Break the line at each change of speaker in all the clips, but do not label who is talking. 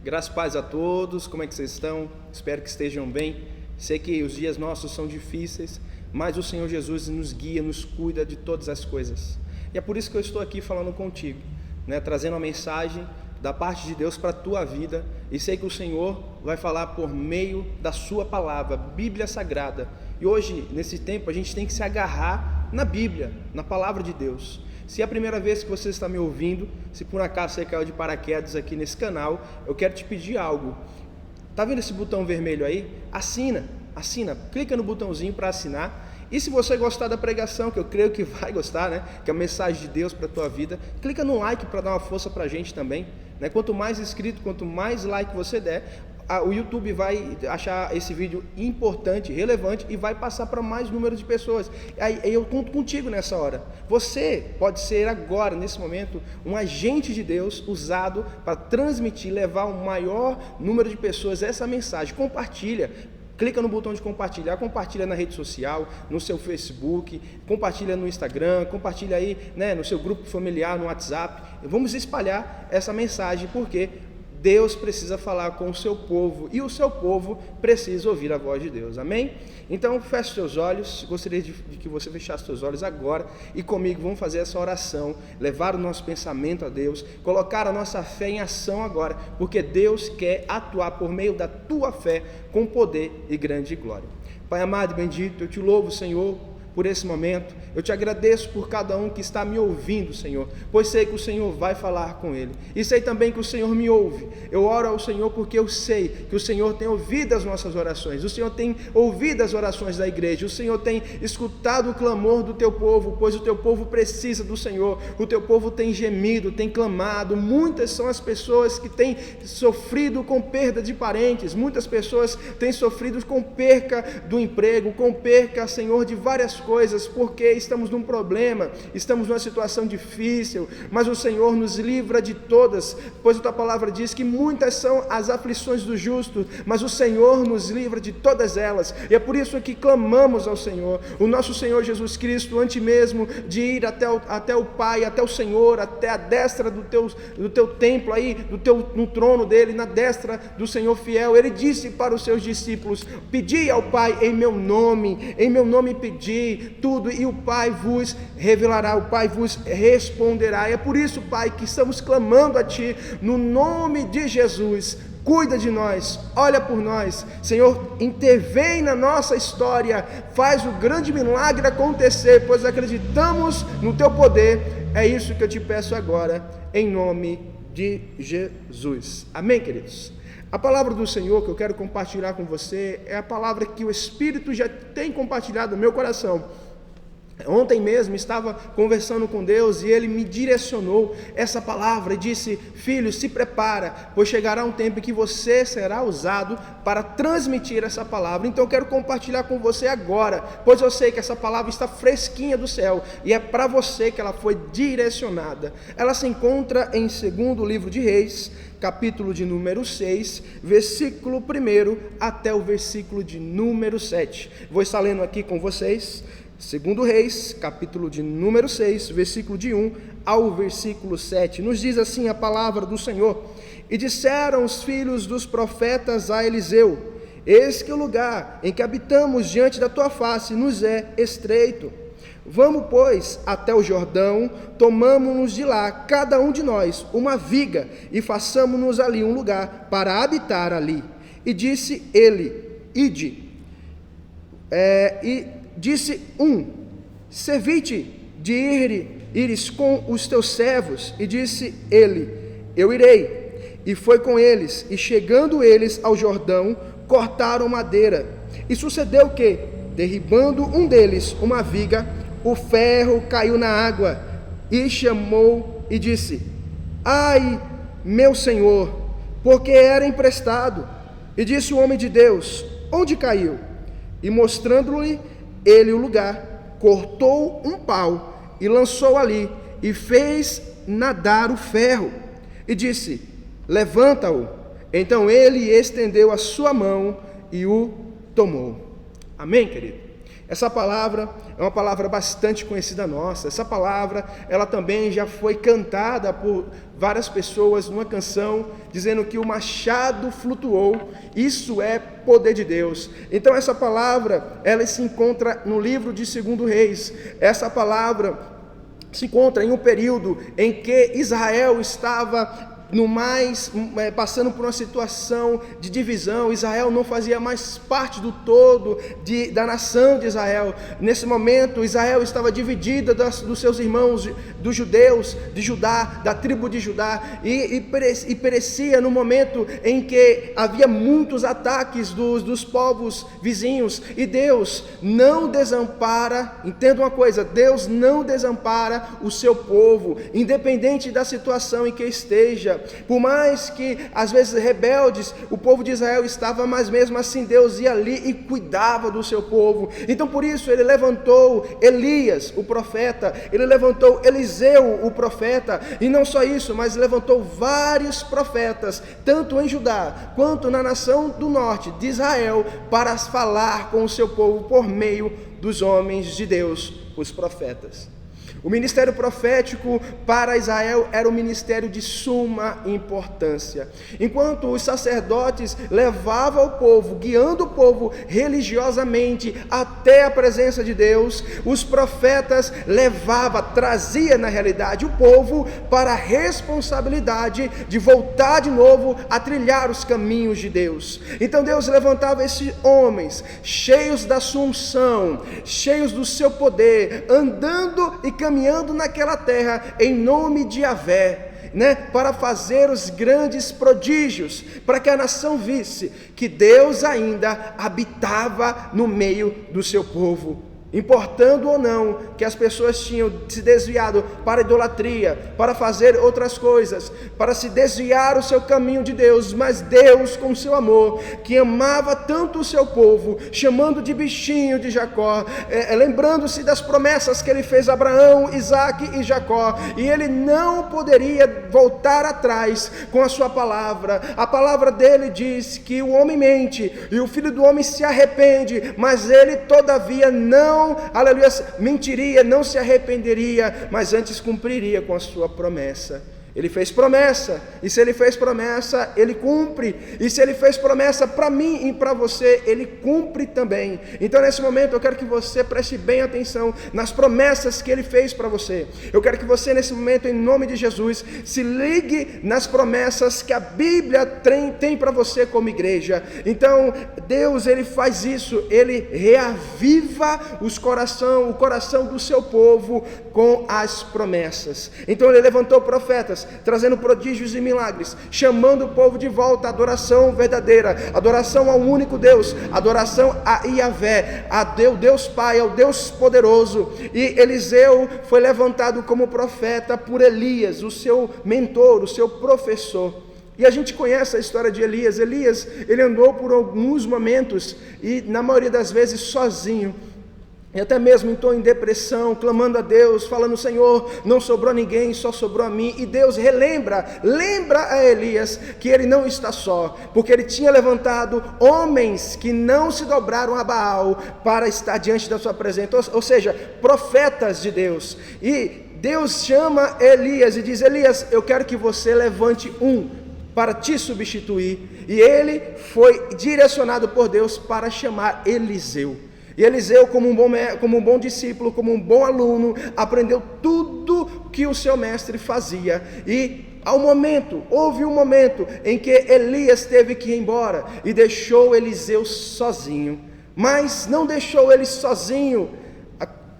Graças e paz a todos, como é que vocês estão? Espero que estejam bem. Sei que os dias nossos são difíceis, mas o Senhor Jesus nos guia, nos cuida de todas as coisas. E é por isso que eu estou aqui falando contigo, trazendo uma mensagem da parte de Deus para a tua vida. E sei que o Senhor vai falar por meio da sua palavra, Bíblia Sagrada. E hoje, nesse tempo, a gente tem que se agarrar na Bíblia, na palavra de Deus. Se é a primeira vez que você está me ouvindo, se por acaso você caiu de paraquedas aqui nesse canal, eu quero te pedir algo. Tá vendo esse botão vermelho aí? Assina, clica no botãozinho para assinar. E se você gostar da pregação, que eu creio que vai gostar, que é a mensagem de Deus para a tua vida, clica no like para dar uma força para a gente também. Quanto mais inscrito, quanto mais like você der, o YouTube vai achar esse vídeo importante, relevante e vai passar para mais número de pessoas. Aí eu conto contigo nessa hora. Você pode ser agora, nesse momento, um agente de Deus usado para transmitir, levar o maior número de pessoas essa mensagem. Compartilha. Clica no botão de compartilhar, compartilha na rede social, no seu Facebook, compartilha no Instagram, compartilha aí no seu grupo familiar, no WhatsApp. Vamos espalhar essa mensagem, porque Deus precisa falar com o seu povo e o seu povo precisa ouvir a voz de Deus, amém? Então feche seus olhos, gostaria de que você fechasse seus olhos agora e comigo vamos fazer essa oração, levar o nosso pensamento a Deus, colocar a nossa fé em ação agora, porque Deus quer atuar por meio da tua fé com poder e grande glória. Pai amado e bendito, eu te louvo, Senhor, por esse momento. Eu te agradeço por cada um que está me ouvindo, Senhor, pois sei que o Senhor vai falar com ele, e sei também que o Senhor me ouve. Eu oro ao Senhor porque eu sei que o Senhor tem ouvido as nossas orações, o Senhor tem ouvido as orações da igreja, o Senhor tem escutado o clamor do teu povo, pois o teu povo precisa do Senhor, o teu povo tem gemido, tem clamado. Muitas são as pessoas que têm sofrido com perda de parentes, muitas pessoas têm sofrido com perca do emprego, com perca, Senhor, de várias coisas, porque estamos num problema, estamos numa situação difícil, mas o Senhor nos livra de todas, pois a tua palavra diz que muitas são as aflições do justo, mas o Senhor nos livra de todas elas, e é por isso que clamamos ao Senhor, o nosso Senhor Jesus Cristo, antes mesmo de ir até o Pai, até o Senhor, até a destra do teu templo aí, no trono dele, na destra do Senhor fiel, ele disse para os seus discípulos: pedi ao Pai em meu nome pedi tudo, e o Pai vos revelará, o Pai vos responderá. É por isso, Pai, que estamos clamando a Ti, no nome de Jesus. Cuida de nós, olha por nós, Senhor, intervém na nossa história, faz o grande milagre acontecer, pois acreditamos no Teu poder. É isso que eu te peço agora, em nome de Jesus. Amém, queridos? A palavra do Senhor que eu quero compartilhar com você é a palavra que o Espírito já tem compartilhado no meu coração. Ontem mesmo estava conversando com Deus e Ele me direcionou essa palavra e disse: filho, se prepara, pois chegará um tempo em que você será usado para transmitir essa palavra. Então eu quero compartilhar com você agora, pois eu sei que essa palavra está fresquinha do céu e é para você que ela foi direcionada. Ela se encontra em 2º livro de Reis, capítulo de número 6, versículo 1 até o versículo de número 7. Vou estar lendo aqui com vocês. 2 Reis, capítulo de número 6, versículo de 1 ao versículo 7, nos diz assim a palavra do Senhor: e disseram os filhos dos profetas a Eliseu: eis que o lugar em que habitamos diante da tua face nos é estreito. Vamos, pois, até o Jordão, tomamo-nos de lá, cada um de nós, uma viga, e façamo-nos ali um lugar para habitar ali. E disse ele: ide. Disse servi-te de ires com os teus servos, e disse ele: eu irei. E foi com eles, e chegando eles ao Jordão, cortaram madeira. E sucedeu que, derribando um deles uma viga, o ferro caiu na água, e chamou e disse: ai, meu senhor, porque era emprestado. E disse o homem de Deus: onde caiu? E mostrando-lhe ele o lugar, cortou um pau e lançou ali, e fez nadar o ferro, e disse: levanta-o. Então ele estendeu a sua mão e o tomou. Amém, querido? Essa palavra é uma palavra bastante conhecida nossa. Essa palavra, ela também já foi cantada por várias pessoas numa canção, dizendo que o machado flutuou. Isso é poder de Deus. Então essa palavra, ela se encontra no livro de 2 Reis. Essa palavra se encontra em um período em que Israel estava passando por uma situação de divisão. Israel não fazia mais parte do todo da nação de Israel. Nesse momento, Israel estava dividida dos seus irmãos, dos judeus, de Judá, da tribo de Judá, e perecia no momento em que havia muitos ataques dos povos vizinhos. E Deus não desampara, entenda uma coisa, Deus não desampara o seu povo, independente da situação em que esteja. Por mais que às vezes rebeldes, o povo de Israel estava, mas mesmo assim Deus ia ali e cuidava do seu povo. Então por isso ele levantou Elias, o profeta, ele levantou Eliseu, o profeta, e não só isso, mas levantou vários profetas, tanto em Judá quanto na nação do norte de Israel, para falar com o seu povo por meio dos homens de Deus, os profetas. O ministério profético para Israel era um ministério de suma importância. Enquanto os sacerdotes levavam o povo, guiando o povo religiosamente até a presença de Deus, os profetas traziam na realidade o povo para a responsabilidade de voltar de novo a trilhar os caminhos de Deus. Então Deus levantava esses homens cheios da sua unção, cheios do seu poder, andando e caminhando naquela terra em nome de Yahvé, para fazer os grandes prodígios, para que a nação visse que Deus ainda habitava no meio do seu povo. Importando ou não que as pessoas tinham se desviado para a idolatria, para fazer outras coisas, para se desviar o seu caminho de Deus, mas Deus, com seu amor, que amava tanto o seu povo, chamando de bichinho de Jacó, lembrando-se das promessas que ele fez a Abraão, Isaque e Jacó, e ele não poderia voltar atrás com a sua palavra. A palavra dele diz que o homem mente e o filho do homem se arrepende, mas ele todavia não, aleluia, mentiria, não se arrependeria, mas antes cumpriria com a sua promessa. Ele fez promessa, e se ele fez promessa, ele cumpre, e se ele fez promessa para mim e para você, ele cumpre também. Então nesse momento eu quero que você preste bem atenção nas promessas que ele fez para você. Eu quero que você nesse momento, em nome de Jesus, se ligue nas promessas que a Bíblia tem para você como igreja. Então Deus, ele faz isso, ele reaviva o coração do seu povo com as promessas. Então ele levantou profetas, trazendo prodígios e milagres, chamando o povo de volta à adoração verdadeira, adoração ao único Deus, adoração a Yahvé, a Deus Pai, ao Deus poderoso. E Eliseu foi levantado como profeta por Elias, o seu mentor, o seu professor. E a gente conhece a história de Elias. Elias, ele andou por alguns momentos, e na maioria das vezes sozinho, e até mesmo entrou em depressão, clamando a Deus, falando: Senhor, não sobrou ninguém, só sobrou a mim. E Deus lembra a Elias que ele não está só, porque ele tinha levantado homens que não se dobraram a Baal para estar diante da sua presença, ou seja, profetas de Deus. E Deus chama Elias e diz: Elias, eu quero que você levante para te substituir. E ele foi direcionado por Deus para chamar Eliseu. E Eliseu, como um bom discípulo, como um bom aluno, aprendeu tudo que o seu mestre fazia. E houve um momento em que Elias teve que ir embora e deixou Eliseu sozinho. Mas não deixou ele sozinho.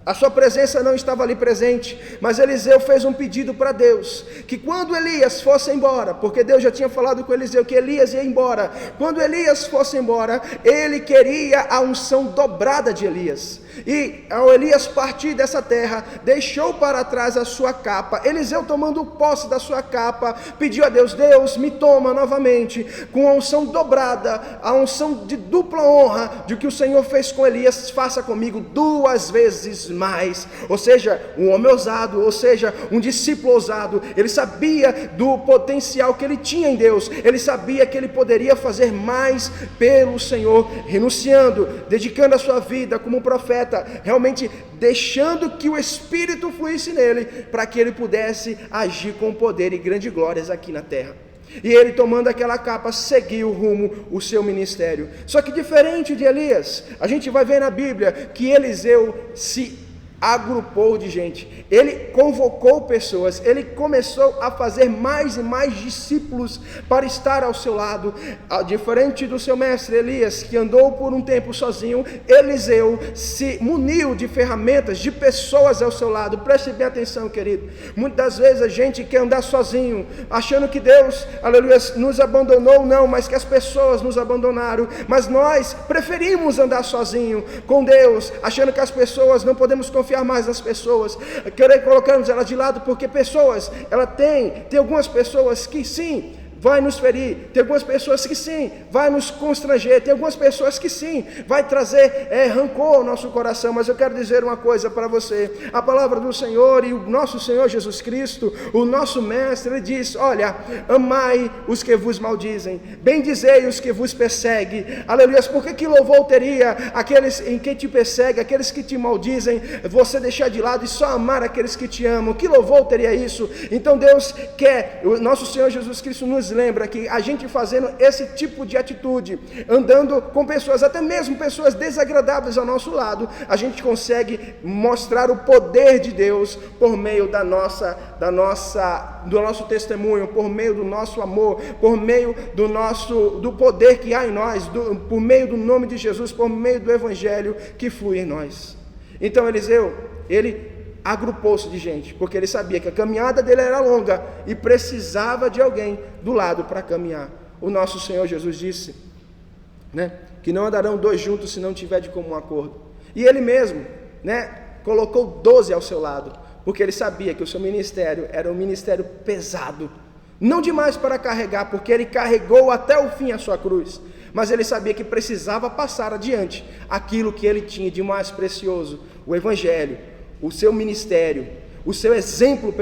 A sua presença não estava ali presente, mas Eliseu fez um pedido para Deus, que quando Elias fosse embora, porque Deus já tinha falado com Eliseu que Elias ia embora, quando Elias fosse embora, ele queria a unção dobrada de Elias. E ao Elias partir dessa terra, deixou para trás a sua capa. Eliseu, tomando posse da sua capa, pediu a Deus: Deus, me toma novamente com a unção dobrada, a unção de dupla honra, de que o Senhor fez com Elias, faça comigo 2 vezes mais. Ou seja, um homem ousado, ou seja, um discípulo ousado. Ele sabia do potencial que ele tinha em Deus, ele sabia que ele poderia fazer mais pelo Senhor, renunciando, dedicando a sua vida como profeta, profeta, realmente deixando que o Espírito fluísse nele, para que ele pudesse agir com poder e grandes glórias aqui na terra. E ele, tomando aquela capa, seguiu rumo o seu ministério. Só que diferente de Elias, a gente vai ver na Bíblia que Eliseu se agrupou de gente, ele convocou pessoas, ele começou a fazer mais e mais discípulos para estar ao seu lado. Diferente do seu mestre Elias, que andou por um tempo sozinho, Eliseu se muniu de ferramentas, de pessoas ao seu lado. Preste bem atenção, querido. Muitas vezes a gente quer andar sozinho, achando que Deus, aleluia, nos abandonou. Não, mas que as pessoas nos abandonaram. Mas nós preferimos andar sozinho com Deus, achando que as pessoas, não podemos confiar mais nas pessoas, colocamos elas de lado, porque pessoas, ela tem algumas pessoas que sim, vai nos ferir, tem algumas pessoas que sim, vai nos constranger, tem algumas pessoas que sim, vai trazer rancor ao nosso coração. Mas eu quero dizer uma coisa para você, a palavra do Senhor e o nosso Senhor Jesus Cristo, o nosso mestre, ele diz: olha, amai os que vos maldizem, bendizei os que vos perseguem, aleluia. Por que louvor teria aqueles em que te perseguem, aqueles que te maldizem, você deixar de lado e só amar aqueles que te amam? Que louvor teria isso? Então Deus quer, o nosso Senhor Jesus Cristo nos lembra que a gente fazendo esse tipo de atitude, andando com pessoas, até mesmo pessoas desagradáveis ao nosso lado, a gente consegue mostrar o poder de Deus por meio do nosso testemunho, por meio do nosso amor, por meio do poder que há em nós, por meio do nome de Jesus, por meio do Evangelho que flui em nós. Então Eliseu, ele agrupou-se de gente, porque ele sabia que a caminhada dele era longa e precisava de alguém do lado para caminhar. O nosso Senhor Jesus disse, que não andarão dois juntos se não tiver de comum acordo. E ele mesmo, colocou 12 ao seu lado, porque ele sabia que o seu ministério era um ministério pesado, não demais para carregar, porque ele carregou até o fim a sua cruz, mas ele sabia que precisava passar adiante aquilo que ele tinha de mais precioso, o Evangelho, o seu ministério, o seu exemplo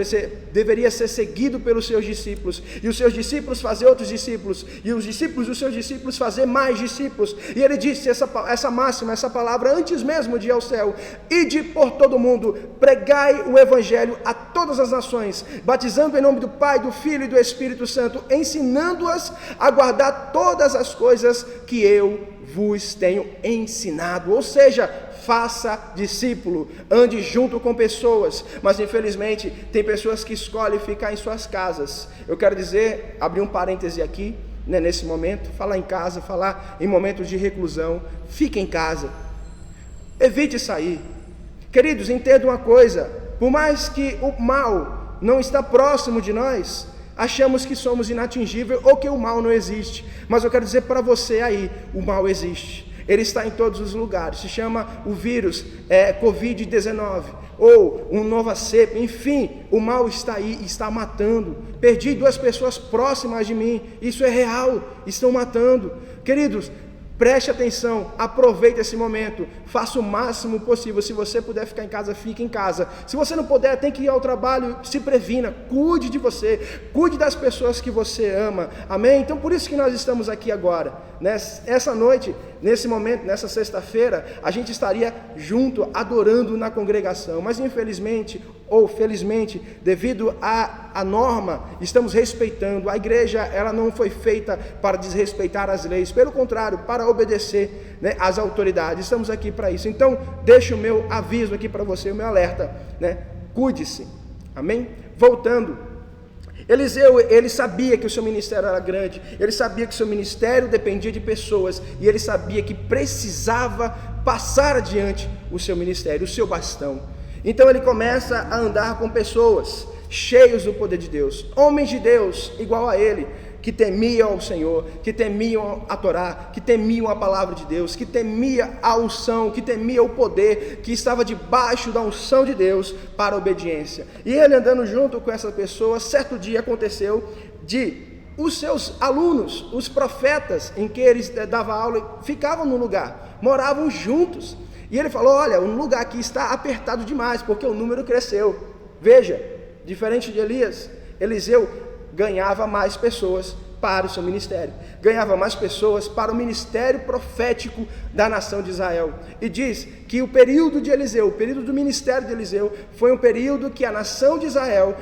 deveria ser seguido pelos seus discípulos, e os seus discípulos fazer outros discípulos, e os discípulos dos seus discípulos fazer mais discípulos. E ele disse essa máxima, essa palavra, antes mesmo de ir ao céu: ide por todo mundo, pregai o Evangelho a todas as nações, batizando em nome do Pai, do Filho e do Espírito Santo, ensinando-as a guardar todas as coisas que eu vos tenho ensinado. Ou seja, faça discípulo, ande junto com pessoas. Mas infelizmente tem pessoas que escolhem ficar em suas casas. Eu quero dizer, abrir um parêntese aqui, nesse momento, falar em casa, falar em momentos de reclusão. Fique em casa, evite sair. Queridos, entenda uma coisa: por mais que o mal não está próximo de nós, achamos que somos inatingíveis ou que o mal não existe. Mas eu quero dizer para você aí, o mal existe. Ele está em todos os lugares. Se chama o vírus Covid-19 ou um nova cepa, enfim, o mal está aí e está matando. Perdi 2 pessoas próximas de mim, isso é real, estão matando. Queridos, preste atenção, aproveite esse momento, faça o máximo possível. Se você puder ficar em casa, fique em casa. Se você não puder, tem que ir ao trabalho, se previna, cuide de você, cuide das pessoas que você ama, amém? Então por isso que nós estamos aqui agora, essa noite, nesse momento, nessa sexta-feira, a gente estaria junto, adorando na congregação, mas infelizmente, ou felizmente, devido à norma, estamos respeitando. A igreja, ela não foi feita para desrespeitar as leis, pelo contrário, para obedecer às autoridades. Estamos aqui para isso. Então, deixo o meu aviso aqui para você, o meu alerta, cuide-se, amém? Voltando, Eliseu, ele sabia que o seu ministério era grande, ele sabia que o seu ministério dependia de pessoas, e ele sabia que precisava passar adiante o seu ministério, o seu bastão. Então ele começa a andar com pessoas cheios do poder de Deus, homens de Deus igual a ele, que temiam ao Senhor, que temiam a Torá, que temiam a palavra de Deus, que temia a unção, que temia o poder, que estava debaixo da unção de Deus para a obediência. E ele andando junto com essa pessoa, certo dia aconteceu de os seus alunos, os profetas em que eles davam aula, ficavam no lugar, moravam juntos. E ele falou: olha, o lugar aqui está apertado demais, porque o número cresceu. Veja, diferente de Elias, Eliseu ganhava mais pessoas para o seu ministério, ganhava mais pessoas para o ministério profético da nação de Israel. E diz que o período de Eliseu, o período do ministério de Eliseu, foi um período que a nação de Israel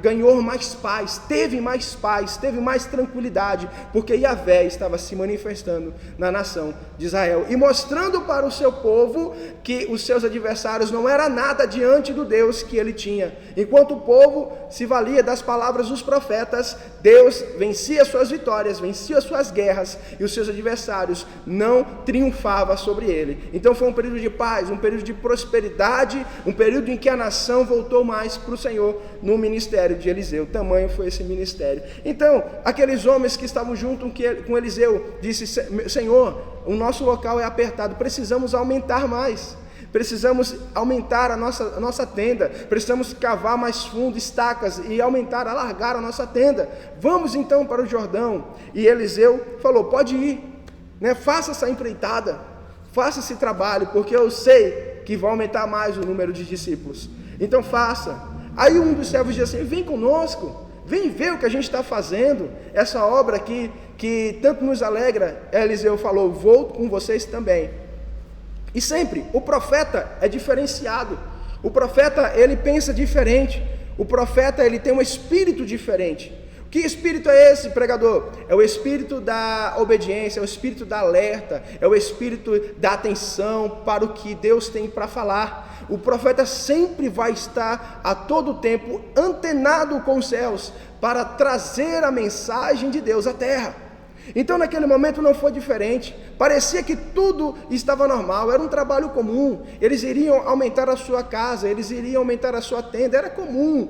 ganhou mais paz, teve mais tranquilidade, porque Yahvé estava se manifestando na nação de Israel e mostrando para o seu povo que os seus adversários não eram nada diante do Deus que ele tinha. Enquanto o povo se valia das palavras dos profetas, Deus vencia suas vitórias, vencia suas guerras, e os seus adversários não triunfavam sobre ele. Então foi um período de paz, um período de prosperidade, um período em que a nação voltou mais para o Senhor no ministério de Eliseu. Tamanho foi esse ministério. Então, aqueles homens que estavam junto com Eliseu, disse: Senhor, o nosso local é apertado, precisamos aumentar mais. Precisamos aumentar a nossa tenda, precisamos cavar mais fundo, estacas, e alargar a nossa tenda. Vamos então para o Jordão. E Eliseu falou: pode ir, faça essa empreitada, faça esse trabalho, porque eu sei que vai aumentar mais o número de discípulos. Então faça. Aí um dos servos disse assim: vem conosco, vem ver o que a gente está fazendo, essa obra aqui que tanto nos alegra. Eliseu falou: vou com vocês também. E sempre, o profeta é diferenciado, o profeta ele pensa diferente, o profeta ele tem um espírito diferente. Que espírito é esse, pregador? É o espírito da obediência, é o espírito da alerta, é o espírito da atenção para o que Deus tem para falar. O profeta sempre vai estar a todo tempo antenado com os céus para trazer a mensagem de Deus à terra. Então naquele momento não foi diferente, parecia que tudo estava normal, era um trabalho comum, eles iriam aumentar a sua casa, eles iriam aumentar a sua tenda, era comum,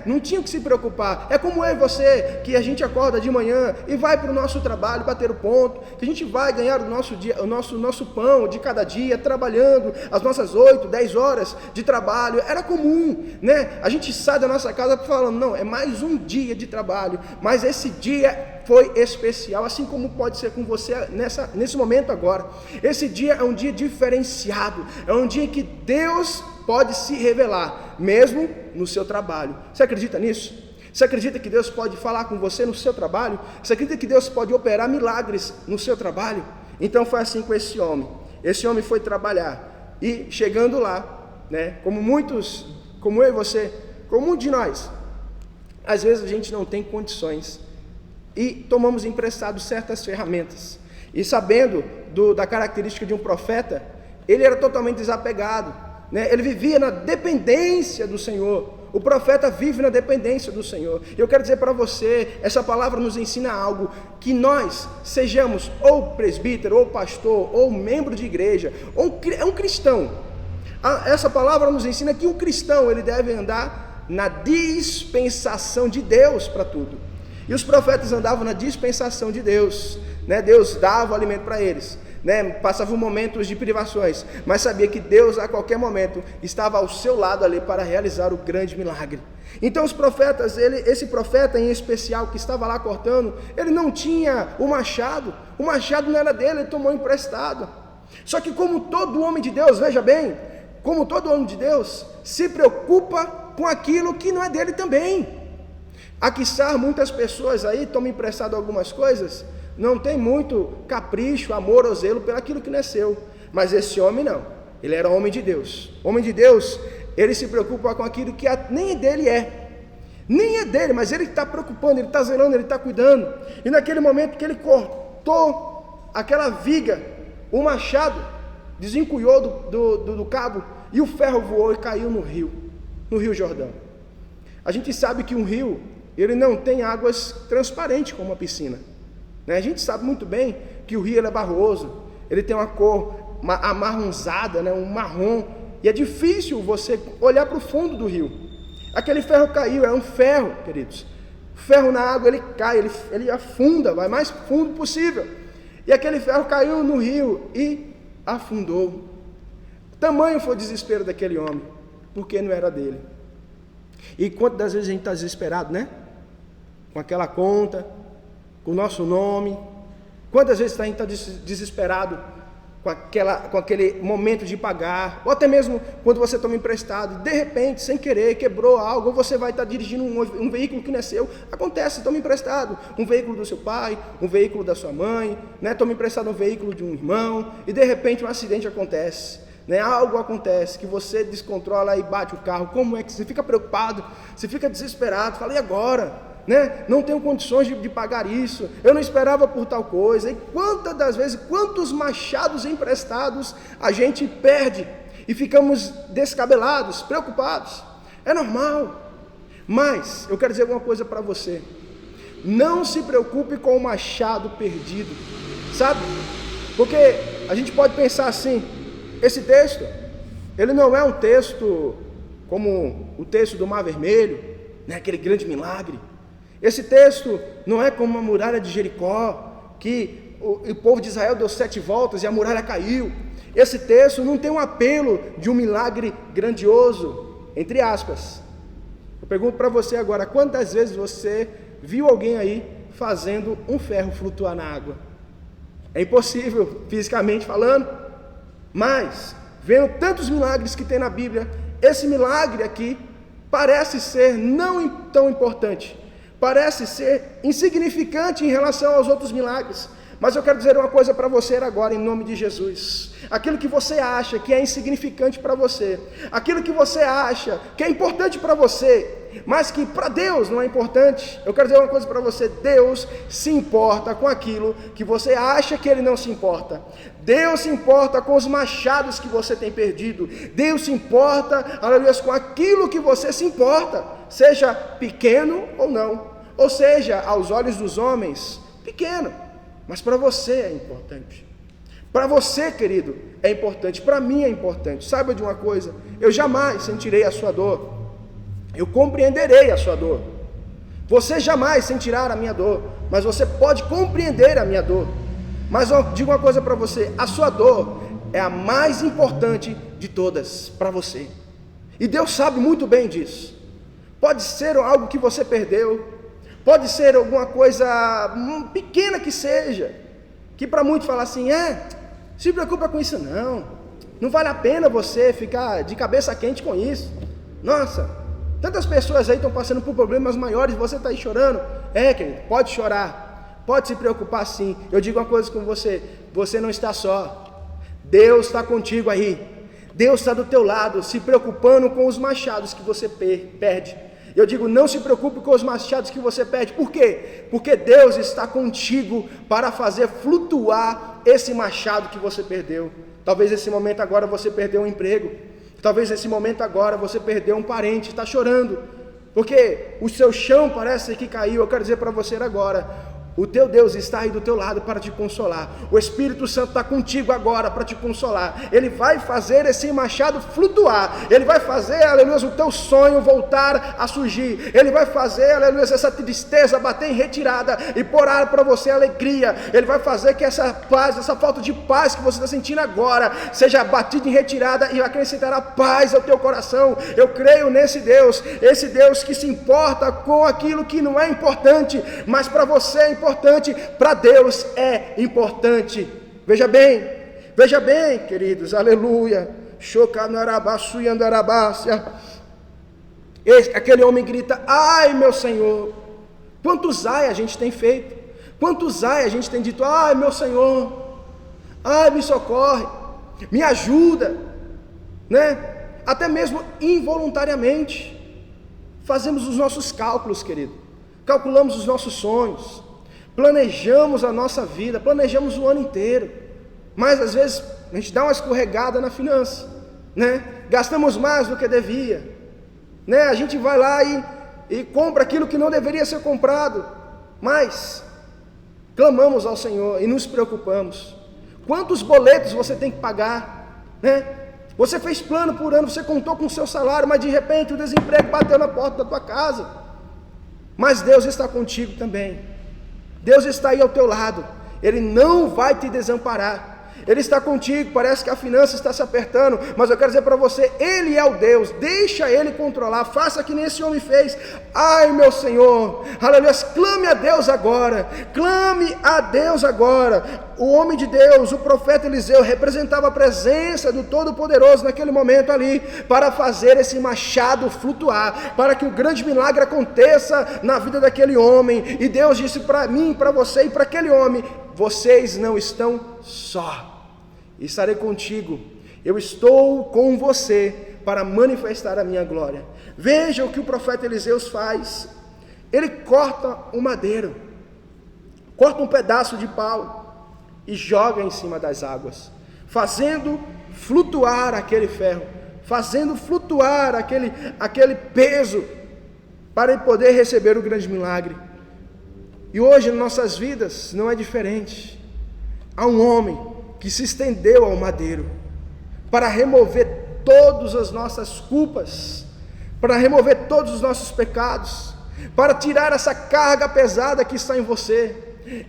não tinham que se preocupar. É como eu e você, que a gente acorda de manhã e vai para o nosso trabalho bater o ponto, que a gente vai ganhar o nosso pão de cada dia, trabalhando as nossas 8, 10 horas de trabalho, era comum, a gente sai da nossa casa falando: não, é mais um dia de trabalho, mas esse dia foi especial, assim como pode ser com você nesse momento agora. Esse dia é um dia diferenciado, é um dia em que Deus pode se revelar, mesmo no seu trabalho. Você acredita nisso? Você acredita que Deus pode falar com você no seu trabalho? Você acredita que Deus pode operar milagres no seu trabalho? Então foi assim com esse homem. Esse homem foi trabalhar, e chegando lá, como muitos, como eu e você, como muitos de nós, às vezes a gente não tem condições, e tomamos emprestado certas ferramentas, e sabendo da característica de um profeta, ele era totalmente desapegado, ele vivia na dependência do Senhor. O profeta vive na dependência do Senhor. Eu quero dizer para você, essa palavra nos ensina algo, que nós sejamos ou presbítero, ou pastor, ou membro de igreja, ou um cristão. Essa palavra nos ensina que um cristão, ele deve andar na dispensação de Deus para tudo. E os profetas andavam na dispensação de Deus, Deus dava o alimento para eles, passavam momentos de privações, mas sabia que Deus a qualquer momento estava ao seu lado ali para realizar o grande milagre. Então os profetas, esse profeta em especial que estava lá cortando, ele não tinha o machado não era dele, ele tomou emprestado. Só que como todo homem de Deus, veja bem, como todo homem de Deus, se preocupa com aquilo que não é dele também. Quiçá muitas pessoas aí tomam emprestado algumas coisas, não tem muito capricho, amor ou zelo pelo aquilo que não é seu. Mas esse homem não, ele era homem de Deus. Homem de Deus, ele se preocupa com aquilo que nem dele nem é dele, mas ele está preocupando, ele está zelando, ele está cuidando. E naquele momento que ele cortou aquela viga, o machado desencunhou do cabo, e o ferro voou e caiu no Rio Jordão. A gente sabe que um rio, ele não tem águas transparentes como uma piscina, A gente sabe muito bem que o rio ele é barroso, ele tem uma cor amarronzada, um marrom, e é difícil você olhar para o fundo do rio. Aquele ferro caiu, é um ferro, queridos. O ferro na água ele cai, ele afunda, vai mais fundo possível. E aquele ferro caiu no rio e afundou. Tamanho foi o desespero daquele homem, porque não era dele. E quantas das vezes a gente está desesperado, Com aquela conta, com o nosso nome. Quantas vezes a gente está desesperado com aquele momento de pagar, ou até mesmo quando você toma emprestado, de repente, sem querer, quebrou algo, ou você vai estar dirigindo um veículo que não é seu, acontece, toma emprestado, um veículo do seu pai, um veículo da sua mãe, né? Toma emprestado um veículo de um irmão, e de repente um acidente acontece, né? Algo acontece, que você descontrola e bate o carro, como é que você fica preocupado, você fica desesperado, fala, e agora? Né? Não tenho condições de pagar isso, eu não esperava por tal coisa, e quantas das vezes, quantos machados emprestados a gente perde, e ficamos descabelados, preocupados, é normal, mas eu quero dizer alguma coisa para você, não se preocupe com o machado perdido, sabe, porque a gente pode pensar assim, esse texto, ele não é um texto como o texto do Mar Vermelho, né? Aquele grande milagre. Esse texto não é como a muralha de Jericó, que o povo de Israel deu 7 voltas e a muralha caiu. Esse texto não tem um apelo de um milagre grandioso, entre aspas. Eu pergunto para você agora, quantas vezes você viu alguém aí fazendo um ferro flutuar na água? É impossível, fisicamente falando, mas, vendo tantos milagres que tem na Bíblia, esse milagre aqui parece ser não tão importante, parece ser insignificante em relação aos outros milagres, mas eu quero dizer uma coisa para você agora, em nome de Jesus. Aquilo que você acha que é insignificante para você, aquilo que você acha que é importante para você, mas que para Deus não é importante, eu quero dizer uma coisa para você, Deus se importa com aquilo que você acha que Ele não se importa. Deus se importa com os machados que você tem perdido. Deus se importa, aleluia, com aquilo que você se importa, seja pequeno ou não, ou seja, aos olhos dos homens, pequeno, mas para você é importante. Para você, querido, é importante, para mim é importante. Saiba de uma coisa, eu jamais sentirei a sua dor, eu compreenderei a sua dor. Você jamais sentirá a minha dor, mas você pode compreender a minha dor. Mas eu digo uma coisa para você, a sua dor é a mais importante de todas para você. E Deus sabe muito bem disso. Pode ser algo que você perdeu, pode ser alguma coisa pequena que seja, que para muitos falam assim, se preocupa com isso não vale a pena você ficar de cabeça quente com isso. Nossa, tantas pessoas aí estão passando por problemas maiores, você está aí chorando. Querido, pode chorar, pode se preocupar sim. Eu digo uma coisa com você, você não está só, Deus está contigo aí, Deus está do teu lado, se preocupando com os machados que você perde. Eu digo, não se preocupe com os machados que você perde. Por quê? Porque Deus está contigo para fazer flutuar esse machado que você perdeu. Talvez nesse momento agora você perdeu um emprego. Talvez nesse momento agora você perdeu um parente, está chorando. Porque o seu chão parece que caiu. Eu quero dizer para você agora, o teu Deus está aí do teu lado para te consolar. O Espírito Santo está contigo agora para te consolar. Ele vai fazer esse machado flutuar. Ele vai fazer, aleluia, o teu sonho voltar a surgir. Ele vai fazer, aleluia, essa tristeza bater em retirada e pôr para você alegria. Ele vai fazer que essa paz, essa falta de paz que você está sentindo agora, seja batida em retirada e acrescentará paz ao teu coração. Eu creio nesse Deus, esse Deus que se importa com aquilo que não é importante, mas para você é importante. Para Deus é importante. Veja bem, queridos, aleluia. Aquele homem grita, ai meu Senhor. Quantos ai a gente tem feito? Quantos ai a gente tem dito, ai meu Senhor, ai me socorre, me ajuda, né? Até mesmo involuntariamente fazemos os nossos cálculos, querido, calculamos os nossos sonhos, planejamos a nossa vida, planejamos o ano inteiro, mas às vezes a gente dá uma escorregada na finança, né? Gastamos mais do que devia, né? A gente vai lá e compra aquilo que não deveria ser comprado, mas clamamos ao Senhor e nos preocupamos. Quantos boletos você tem que pagar, né? Você fez plano por ano, você contou com o seu salário, mas de repente o desemprego bateu na porta da tua casa. Mas Deus está contigo também. Deus está aí ao teu lado, Ele não vai te desamparar, Ele está contigo, parece que a finança está se apertando, mas eu quero dizer para você, Ele é o Deus, deixa Ele controlar, faça que nem esse homem fez. Ai, meu Senhor, aleluia, clame a Deus agora, clame a Deus agora. O homem de Deus, o profeta Eliseu, representava a presença do Todo-Poderoso naquele momento ali, para fazer esse machado flutuar, para que o grande milagre aconteça na vida daquele homem. E Deus disse para mim, para você e para aquele homem: vocês não estão só, estarei contigo, eu estou com você para manifestar a minha glória. Veja o que o profeta Eliseu faz. Ele corta um madeiro, corta um pedaço de pau e joga em cima das águas, fazendo flutuar aquele ferro, fazendo flutuar aquele peso, para ele poder receber o grande milagre. E hoje, em nossas vidas, não é diferente. Há um homem que se estendeu ao madeiro para remover todas as nossas culpas, para remover todos os nossos pecados, para tirar essa carga pesada que está em você.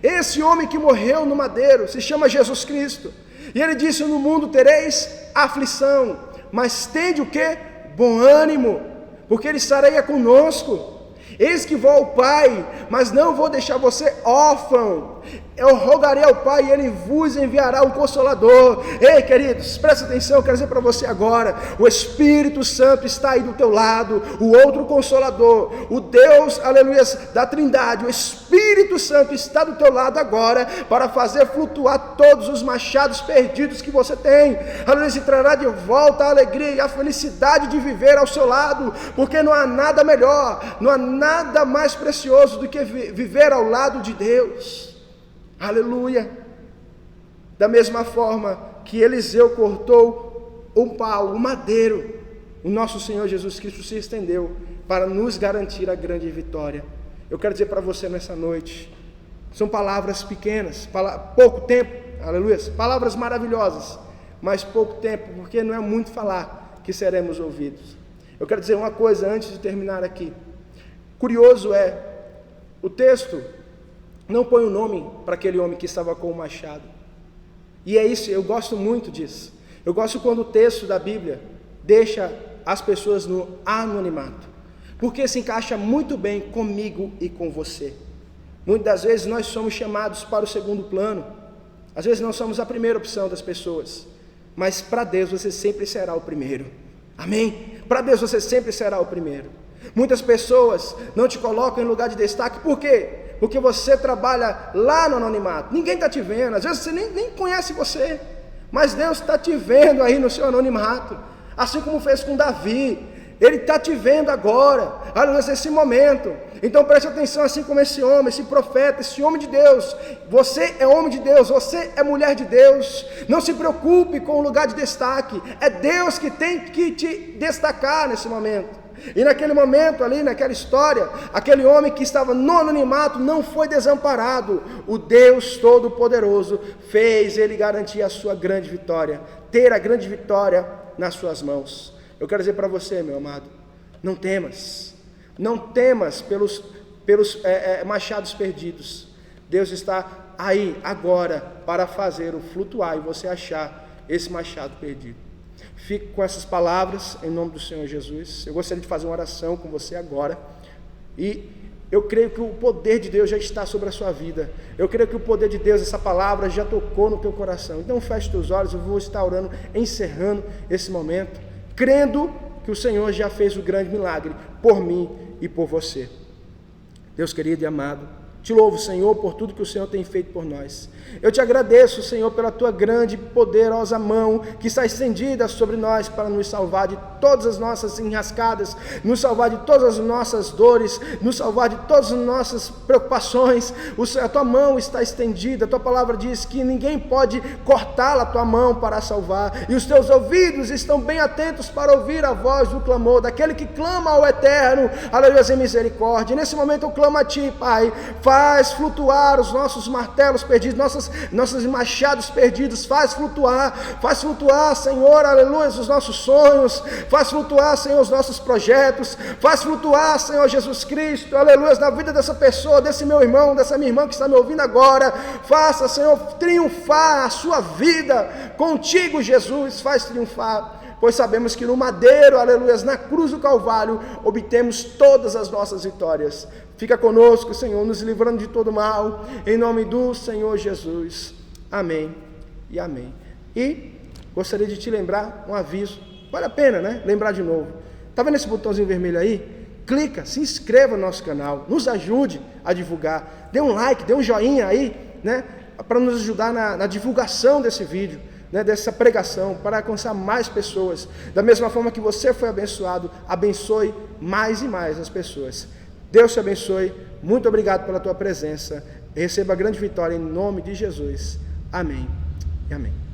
Esse homem que morreu no madeiro se chama Jesus Cristo. E ele disse: no mundo tereis aflição, mas tende o quê? Bom ânimo, porque ele estará conosco. Eis que vou ao Pai, mas não vou deixar você órfão. Eu rogarei ao Pai e Ele vos enviará um Consolador. Ei, queridos, presta atenção, eu quero dizer para você agora: o Espírito Santo está aí do teu lado, o outro Consolador, o Deus, aleluia, da Trindade, o Espírito Santo está do teu lado agora, para fazer flutuar todos os machados perdidos que você tem. Aleluia, e trará de volta a alegria e a felicidade de viver ao seu lado, porque não há nada melhor, não há nada mais precioso do que viver ao lado de Deus. Aleluia. Da mesma forma que Eliseu cortou um pau, um madeiro, o nosso Senhor Jesus Cristo se estendeu para nos garantir a grande vitória. Eu quero dizer para você nessa noite, são palavras pequenas, pouco tempo, aleluia, palavras maravilhosas, mas pouco tempo, porque não é muito falar que seremos ouvidos. Eu quero dizer uma coisa antes de terminar aqui. Curioso é, o texto não põe o nome para aquele homem que estava com o machado. E é isso, eu gosto muito disso. Eu gosto quando o texto da Bíblia deixa as pessoas no anonimato, porque se encaixa muito bem comigo e com você. Muitas das vezes nós somos chamados para o segundo plano, às vezes não somos a primeira opção das pessoas, mas para Deus você sempre será o primeiro. Amém? Para Deus você sempre será o primeiro. Muitas pessoas não te colocam em lugar de destaque, por quê? Porque você trabalha lá no anonimato, ninguém está te vendo, às vezes você nem conhece você, mas Deus está te vendo aí no seu anonimato, assim como fez com Davi. Ele está te vendo agora, nesse momento. Então preste atenção, assim como esse homem, esse profeta, esse homem de Deus. Você é homem de Deus, você é mulher de Deus. Não se preocupe com o lugar de destaque, é Deus que tem que te destacar nesse momento. E naquele momento ali, naquela história, aquele homem que estava no anonimato não foi desamparado. O Deus Todo-Poderoso fez ele garantir a sua grande vitória, ter a grande vitória nas suas mãos. Eu quero dizer para você, meu amado, não temas pelos machados perdidos. Deus está aí agora para fazer o flutuar e você achar esse machado perdido. Fique com essas palavras em nome do Senhor Jesus. Eu gostaria de fazer uma oração com você agora. E eu creio que o poder de Deus já está sobre a sua vida. Eu creio que o poder de Deus, essa palavra já tocou no teu coração. Então feche teus olhos, eu vou estar orando, encerrando esse momento, crendo que o Senhor já fez o grande milagre por mim e por você. Deus querido e amado, te louvo, Senhor, por tudo que o Senhor tem feito por nós. Eu te agradeço, Senhor, pela tua grande e poderosa mão que está estendida sobre nós para nos salvar de todas as nossas enrascadas, nos salvar de todas as nossas dores, nos salvar de todas as nossas preocupações. A tua mão está estendida, a tua palavra diz que ninguém pode cortá-la, a tua mão, para salvar, e os teus ouvidos estão bem atentos para ouvir a voz do clamor daquele que clama ao Eterno, aleluia, em misericórdia. E nesse momento eu clamo a ti, Pai, faz flutuar os nossos martelos perdidos, nossos machados perdidos, faz flutuar, Senhor, aleluia, os nossos sonhos, faz flutuar, Senhor, os nossos projetos, faz flutuar, Senhor Jesus Cristo, aleluia, na vida dessa pessoa, desse meu irmão, dessa minha irmã que está me ouvindo agora, faça, Senhor, triunfar a sua vida contigo, Jesus, faz triunfar, pois sabemos que no madeiro, aleluia, na cruz do Calvário, obtemos todas as nossas vitórias. Fica conosco, Senhor, nos livrando de todo mal, em nome do Senhor Jesus. Amém e amém. E gostaria de te lembrar um aviso, vale a pena, né? Lembrar de novo. Está vendo esse botãozinho vermelho aí? Clica, se inscreva no nosso canal, nos ajude a divulgar, dê um like, dê um joinha aí, né? Para nos ajudar na divulgação desse vídeo, né, dessa pregação, para alcançar mais pessoas. Da mesma forma que você foi abençoado, abençoe mais e mais as pessoas. Deus te abençoe, muito obrigado pela tua presença, receba grande vitória em nome de Jesus. Amém e amém.